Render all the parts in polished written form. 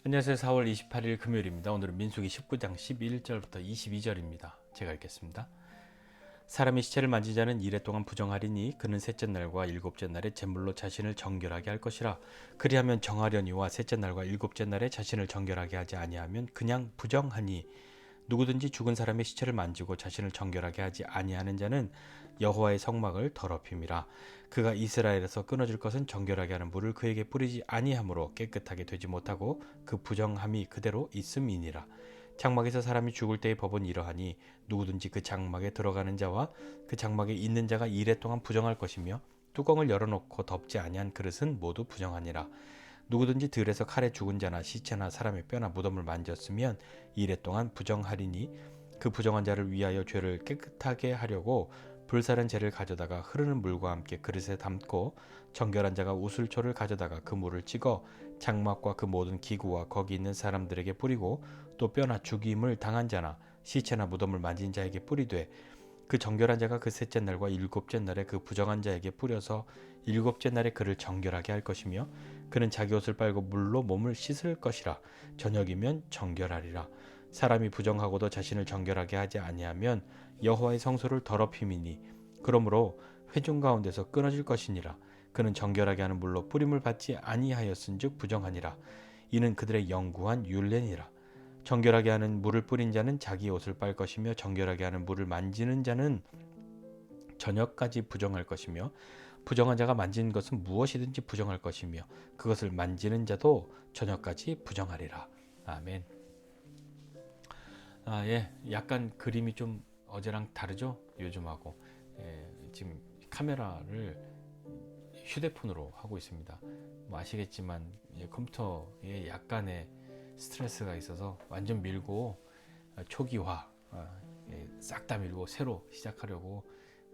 안녕하세요. 4월 28일 금요일입니다. 오늘은 민수기 19장 11절부터 22절입니다. 제가 읽겠습니다. 사람이 시체를 만지지 않은 이래 동안 부정하리니 그는 셋째 날과 일곱째 날에 제물로 자신을 정결하게 할 것이라. 그리하면 정하려니와 셋째 날과 일곱째 날에 자신을 정결하게 하지 아니하면 그냥 부정하니. 누구든지 죽은 사람의 시체를 만지고 자신을 정결하게 하지 아니하는 자는 여호와의 성막을 더럽힘이라. 그가 이스라엘에서 끊어질 것은 정결하게 하는 물을 그에게 뿌리지 아니하므로 깨끗하게 되지 못하고 그 부정함이 그대로 있음이니라. 장막에서 사람이 죽을 때의 법은 이러하니 누구든지 그 장막에 들어가는 자와 그 장막에 있는 자가 이래 동안 부정할 것이며 뚜껑을 열어놓고 덮지 아니한 그릇은 모두 부정하니라. 누구든지 들에서 칼에 죽은 자나 시체나 사람의 뼈나 무덤을 만졌으면 이래 동안 부정하리니 그 부정한 자를 위하여 죄를 깨끗하게 하려고 불사른 재를 가져다가 흐르는 물과 함께 그릇에 담고 정결한 자가 우슬초를 가져다가 그 물을 찍어 장막과 그 모든 기구와 거기 있는 사람들에게 뿌리고 또 뼈나 죽임을 당한 자나 시체나 무덤을 만진 자에게 뿌리되 그 정결한 자가 그 셋째 날과 일곱째 날에 그 부정한 자에게 뿌려서 일곱째 날에 그를 정결하게 할 것이며 그는 자기 옷을 빨고 물로 몸을 씻을 것이라. 저녁이면 정결하리라. 사람이 부정하고도 자신을 정결하게 하지 아니하면 여호와의 성소를 더럽힘이니 그러므로 회중 가운데서 끊어질 것이니라. 그는 정결하게 하는 물로 뿌림을 받지 아니하였은즉 부정하니라. 이는 그들의 영구한 율례니라. 정결하게 하는 물을 뿌린 자는 자기 옷을 빨 것이며 정결하게 하는 물을 만지는 자는 저녁까지 부정할 것이며 부정한 자가 만지는 것은 무엇이든지 부정할 것이며 그것을 만지는 자도 저녁까지 부정하리라. 아멘. 예, 약간 그림이 좀 어제랑 다르죠? 요즘하고. 지금 카메라를 휴대폰으로 하고 있습니다. 뭐 아시겠지만 컴퓨터에 약간의 스트레스가 있어서 완전 밀고 초기화 싹 다 밀고 새로 시작하려고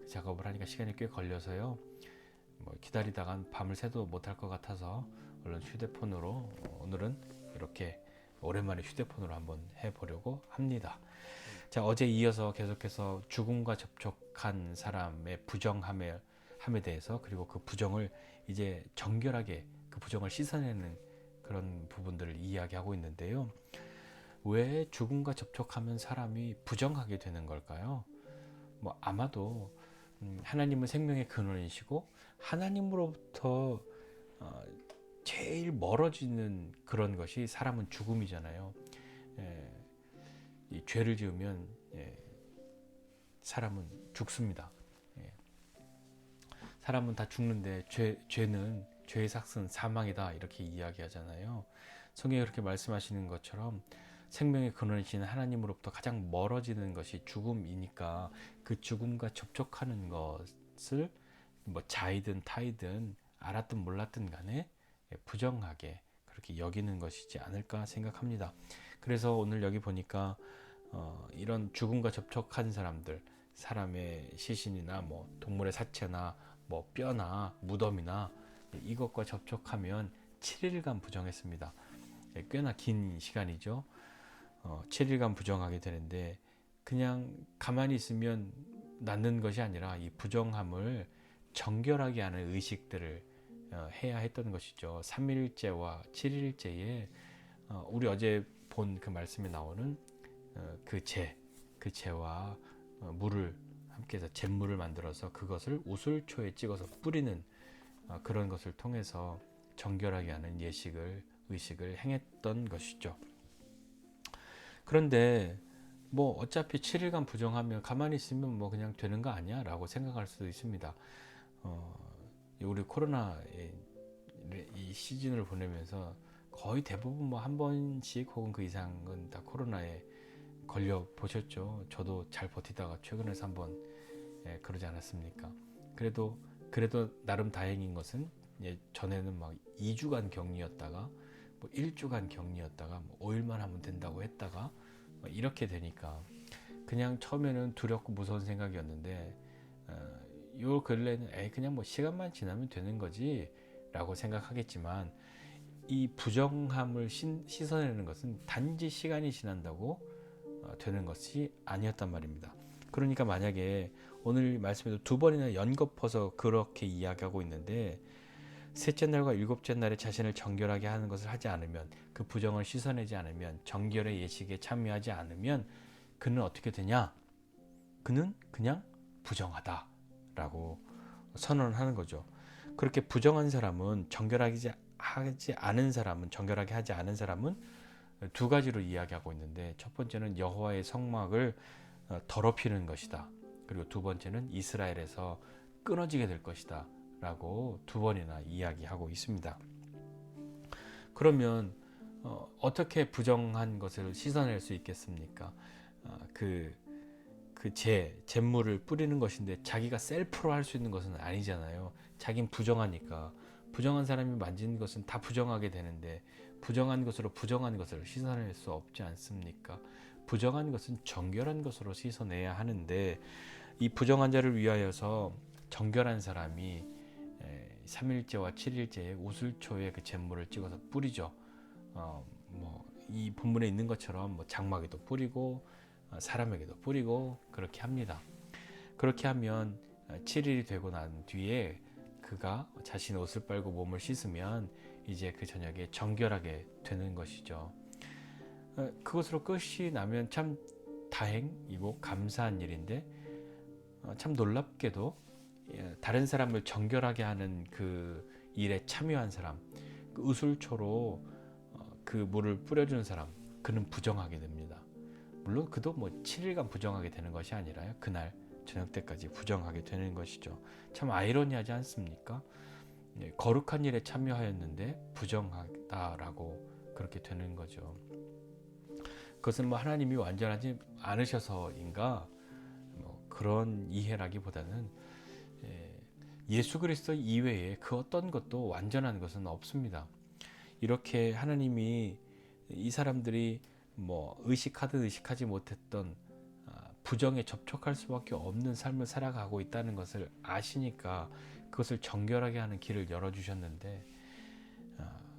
작업을 하니까 시간이 꽤 걸려서요. 뭐 기다리다간 밤을 새도 못할 것 같아서 얼른 휴대폰으로 오늘은 이렇게 오랜만에 휴대폰으로 한번 해보려고 합니다. 자, 어제 이어서 계속해서 죽음과 접촉한 사람의 부정함에 대해서 그리고 그 부정을 이제 정결하게 그 부정을 씻어내는 그런 부분들을 이야기하고 있는데요. 왜 죽음과 접촉하면 사람이 부정하게 되는 걸까요? 뭐 아마도 하나님은 생명의 근원이시고 하나님으로부터 제일 멀어지는 그런 것이 사람은 죽음이잖아요. 이 죄를 지으면 사람은 죽습니다. 사람은 다 죽는데 죄는 죄의 삭은 사망이다 이렇게 이야기하잖아요. 성경에 그렇게 말씀하시는 것처럼 생명의 근원이신 하나님으로부터 가장 멀어지는 것이 죽음이니까 그 죽음과 접촉하는 것을 뭐 자이든 타이든 알았든 몰랐든 간에 부정하게 그렇게 여기는 것이지 않을까 생각합니다. 그래서 오늘 여기 보니까 이런 죽음과 접촉한 사람들, 사람의 시신이나 뭐 동물의 사체나 뭐 뼈나 무덤이나 이것과 접촉하면 7일간 부정했습니다. 꽤나 긴 시간이죠. 7일간 부정하게 되는데 그냥 가만히 있으면 낫는 것이 아니라 이 부정함을 정결하게 하는 의식들을 해야 했던 것이죠. 3일째와 7일째에 우리 어제 본 그 말씀에 나오는 그 재와 물을 함께 해서 잿물을 만들어서 그것을 우슬초에 찍어서 뿌리는 그런 것을 통해서 정결하게 하는 의식을 행했던 것이죠. 그런데 뭐 어차피 7일간 부정하면 가만히 있으면 뭐 그냥 되는 거 아니야? 라고 생각할 수도 있습니다. 우리 코로나의 이 시즌을 보내면서 거의 대부분 뭐 한 번씩 혹은 그 이상은 다 코로나에 걸려 보셨죠. 저도 잘 버티다가 최근에서 한번 그러지 않았습니까? 그래도 나름 다행인 것은 전에는 막 2주간 격리였다가 뭐 1주간 격리였다가 뭐 5일만 하면 된다고 했다가 이렇게 되니까 그냥 처음에는 두렵고 무서운 생각이었는데 요 근래는 그냥 뭐 시간만 지나면 되는 거지 라고 생각하겠지만 이 부정함을 씻어내는 것은 단지 시간이 지난다고 되는 것이 아니었단 말입니다. 그러니까 만약에 오늘 말씀에도 두 번이나 연거퍼서 그렇게 이야기하고 있는데 셋째 날과 일곱째 날에 자신을 정결하게 하는 것을 하지 않으면, 그 부정을 씻어내지 않으면, 정결의 예식에 참여하지 않으면 그는 어떻게 되냐? 그는 그냥 부정하다라고 선언하는 거죠. 그렇게 부정한 사람은, 정결하게 하지 않은 사람은 두 가지로 이야기하고 있는데, 첫 번째는 여호와의 성막을 더럽히는 것이다. 그리고 두 번째는 이스라엘에서 끊어지게 될 것이다 라고 두 번이나 이야기하고 있습니다. 그러면 어떻게 부정한 것을 씻어낼 수 있겠습니까? 잿물을 뿌리는 것인데 자기가 셀프로 할 수 있는 것은 아니잖아요. 자긴 부정하니까. 부정한 사람이 만지는 것은 다 부정하게 되는데, 부정한 것으로 부정한 것을 씻어낼 수 없지 않습니까? 부정한 것은 정결한 것으로 씻어내야 하는데, 이 부정한 자를 위하여서 정결한 사람이 3일째와 7일째에 우슬초에 그 잿물을 찍어서 뿌리죠. 이 본문에 있는 것처럼 장막에도 뿌리고 사람에게도 뿌리고 그렇게 합니다. 그렇게 하면 7일이 되고 난 뒤에 그가 자신의 옷을 빨고 몸을 씻으면 이제 그 저녁에 정결하게 되는 것이죠. 그것으로 끝이 나면 참 다행이고 감사한 일인데, 참 놀랍게도 다른 사람을 정결하게 하는 그 일에 참여한 사람, 그 우슬초로 그 물을 뿌려주는 사람, 그는 부정하게 됩니다. 물론 그도 7일간 부정하게 되는 것이 아니라요, 그날 저녁 때까지 부정하게 되는 것이죠. 참 아이러니하지 않습니까? 거룩한 일에 참여하였는데 부정하다라고 그렇게 되는 거죠. 그것은 하나님이 완전하지 않으셔서인가, 그런 이해라기보다는 예수 그리스도 이외에 그 어떤 것도 완전한 것은 없습니다. 이렇게 하나님이 이 사람들이 의식하든 의식하지 못했던 부정에 접촉할 수밖에 없는 삶을 살아가고 있다는 것을 아시니까 그것을 정결하게 하는 길을 열어주셨는데,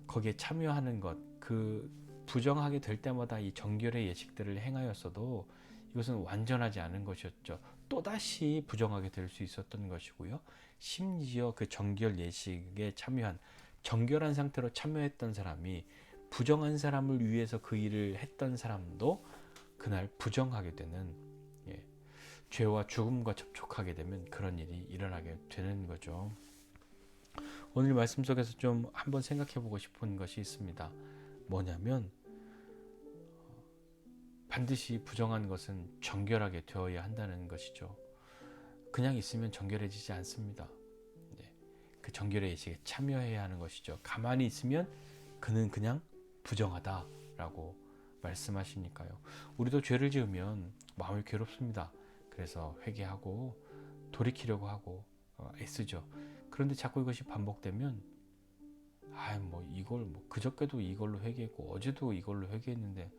거기에 참여하는 것, 그 부정하게 될 때마다 이 정결의 예식들을 행하였어도 이것은 완전하지 않은 것이었죠. 또다시 부정하게 될 수 있었던 것이고요. 심지어 그 정결 예식에 참여한, 정결한 상태로 참여했던 사람이 부정한 사람을 위해서 그 일을 했던 사람도 그날 부정하게 되는, 죄와 죽음과 접촉하게 되면 그런 일이 일어나게 되는 거죠. 오늘 말씀 속에서 좀 한번 생각해 보고 싶은 것이 있습니다. 뭐냐면, 반드시 부정한 것은 정결하게 되어야 한다는 것이죠. 그냥 있으면 정결해지지 않습니다. 그 정결의 예식에 참여해야 하는 것이죠. 가만히 있으면 그는 그냥 부정하다라고 말씀하시니까요. 우리도 죄를 지으면 마음이 괴롭습니다. 그래서 회개하고 돌이키려고 하고 애쓰죠. 그런데 자꾸 이것이 반복되면 이걸 그저께도 이걸로 회개했고 어제도 이걸로 회개했는데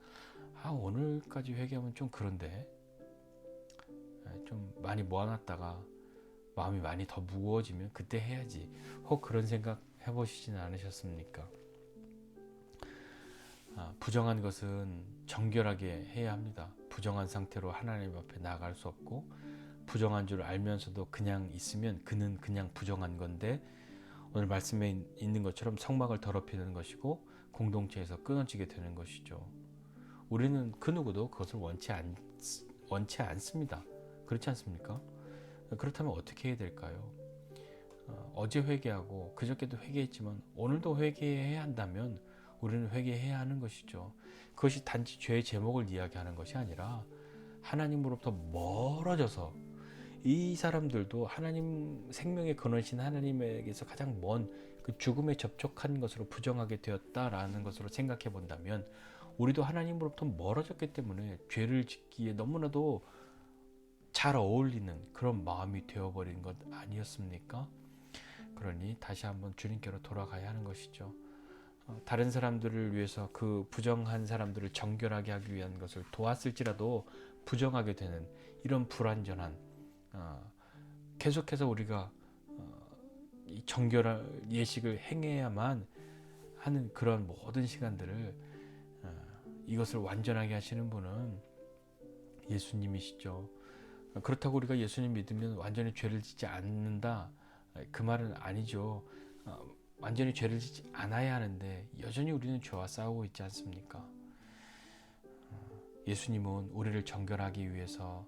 오늘까지 회개하면 좀 그런데, 좀 많이 모아놨다가 마음이 많이 더 무거워지면 그때 해야지, 혹 그런 생각 해보시지는 않으셨습니까? 부정한 것은 정결하게 해야 합니다. 부정한 상태로 하나님 앞에 나아갈 수 없고, 부정한 줄 알면서도 그냥 있으면 그는 그냥 부정한 건데, 오늘 말씀에 있는 것처럼 성막을 더럽히는 것이고 공동체에서 끊어지게 되는 것이죠. 우리는 그 누구도 그것을 원치 않습니다. 그렇지 않습니까? 그렇다면 어떻게 해야 될까요? 어제 회개하고 그저께도 회개했지만 오늘도 회개해야 한다면 우리는 회개해야 하는 것이죠. 그것이 단지 죄의 제목을 이야기하는 것이 아니라 하나님으로부터 멀어져서, 이 사람들도 하나님, 생명의 근원이신 하나님에게서 가장 먼 그 죽음에 접촉한 것으로 부정하게 되었다라는 것으로 생각해 본다면, 우리도 하나님으로부터 멀어졌기 때문에 죄를 짓기에 너무나도 잘 어울리는 그런 마음이 되어버린 것 아니었습니까? 그러니 다시 한번 주님께로 돌아가야 하는 것이죠. 다른 사람들을 위해서 그 부정한 사람들을 정결하게 하기 위한 것을 도왔을지라도 부정하게 되는 이런 불완전한, 계속해서 우리가 이 정결한 예식을 행해야만 하는 그런 모든 시간들을, 이것을 완전하게 하시는 분은 예수님이시죠. 그렇다고 우리가 예수님 믿으면 완전히 죄를 짓지 않는다, 그 말은 아니죠. 완전히 죄를 짓지 않아야 하는데 여전히 우리는 죄와 싸우고 있지 않습니까? 예수님은 우리를 정결하기 위해서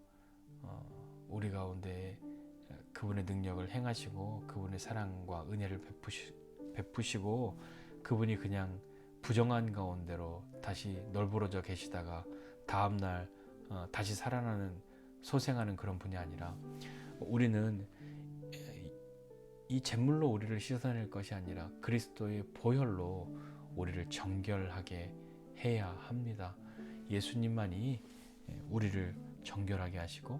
우리 가운데 그분의 능력을 행하시고 그분의 사랑과 은혜를 베푸시고 그분이 그냥 부정한 가운데로 다시 널브러져 계시다가 다음날 다시 살아나는 소생하는 그런 분이 아니라 우리는 이 제물로 우리를 씻어낼 것이 아니라 그리스도의 보혈로 우리를 정결하게 해야 합니다. 예수님만이 우리를 정결하게 하시고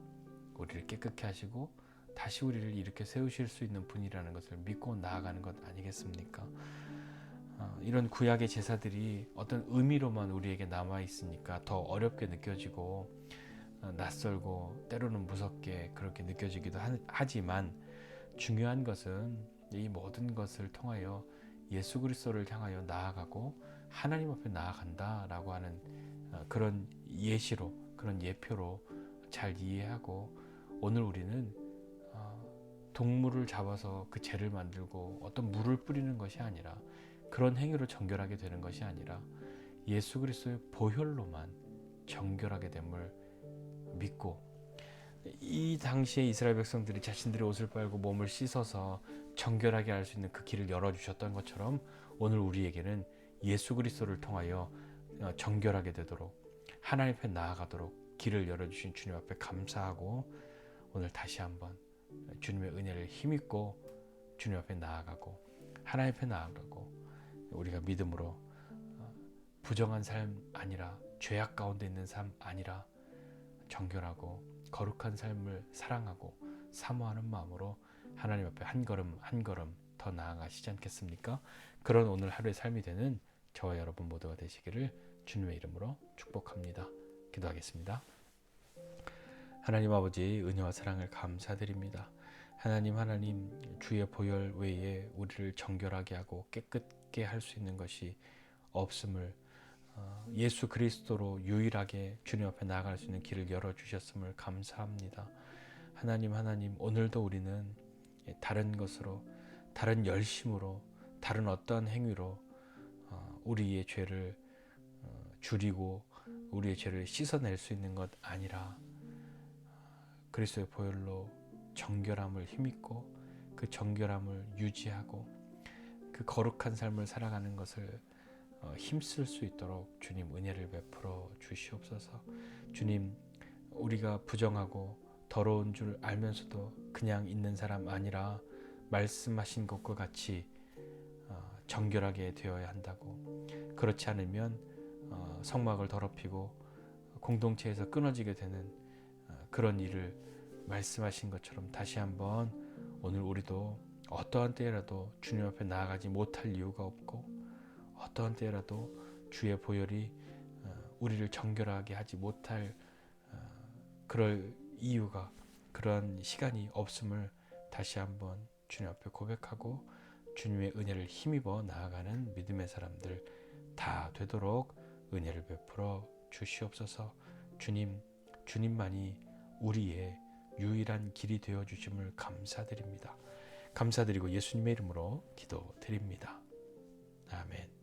우리를 깨끗게 하시고 다시 우리를 이렇게 세우실 수 있는 분이라는 것을 믿고 나아가는 것 아니겠습니까? 이런 구약의 제사들이 어떤 의미로만 우리에게 남아 있으니까 더 어렵게 느껴지고 낯설고 때로는 무섭게 그렇게 느껴지기도 하지만 중요한 것은 이 모든 것을 통하여 예수 그리스도를 향하여 나아가고 하나님 앞에 나아간다라고 하는 그런 예시로, 그런 예표로 잘 이해하고 오늘 우리는 동물을 잡아서 그 죄를 만들고 어떤 물을 뿌리는 것이 아니라 그런 행위로 정결하게 되는 것이 아니라 예수 그리스도의 보혈로만 정결하게 됨을 믿고 이 당시에 이스라엘 백성들이 자신들의 옷을 빨고 몸을 씻어서 정결하게 할 수 있는 그 길을 열어주셨던 것처럼 오늘 우리에게는 예수 그리스도를 통하여 정결하게 되도록 하나님 앞에 나아가도록 길을 열어주신 주님 앞에 감사하고 오늘 다시 한번 주님의 은혜를 힘입고 주님 앞에 나아가고 하나님 앞에 나아가고 우리가 믿음으로 부정한 삶 아니라 죄악 가운데 있는 삶 아니라 정결하고 거룩한 삶을 사랑하고 사모하는 마음으로 하나님 앞에 한 걸음 한 걸음 더 나아가시지 않겠습니까? 그런 오늘 하루의 삶이 되는 저와 여러분 모두가 되시기를 주님의 이름으로 축복합니다. 기도하겠습니다. 하나님 아버지 은혜와 사랑을 감사드립니다. 하나님 주의 보혈 외에 우리를 정결하게 하고 깨끗게 할 수 있는 것이 없음을 예수 그리스도로 유일하게 주님 앞에 나아갈 수 있는 길을 열어주셨음을 감사합니다. 하나님 오늘도 우리는 다른 것으로 다른 열심으로 다른 어떠한 행위로 우리의 죄를 줄이고 우리의 죄를 씻어낼 수 있는 것 아니라 그리스도의 보혈로 정결함을 힘입고 그 정결함을 유지하고 그 거룩한 삶을 살아가는 것을 힘쓸 수 있도록 주님 은혜를 베풀어 주시옵소서. 주님 우리가 부정하고 더러운 줄 알면서도 그냥 있는 사람 아니라 말씀하신 것과 같이 정결하게 되어야 한다고. 그렇지 않으면 성막을 더럽히고 공동체에서 끊어지게 되는 그런 일을 말씀하신 것처럼 다시 한번 오늘 우리도 어떠한 때라도 주님 앞에 나아가지 못할 이유가 없고 어떠한 때라도 주의 보혈이 우리를 정결하게 하지 못할 그럴 이유가 그런 시간이 없음을 다시 한번 주님 앞에 고백하고 주님의 은혜를 힘입어 나아가는 믿음의 사람들 다 되도록 은혜를 베풀어 주시옵소서. 주님만이 우리의 유일한 길이 되어 주심을 감사드립니다. 감사드리고 예수님의 이름으로 기도드립니다. 아멘.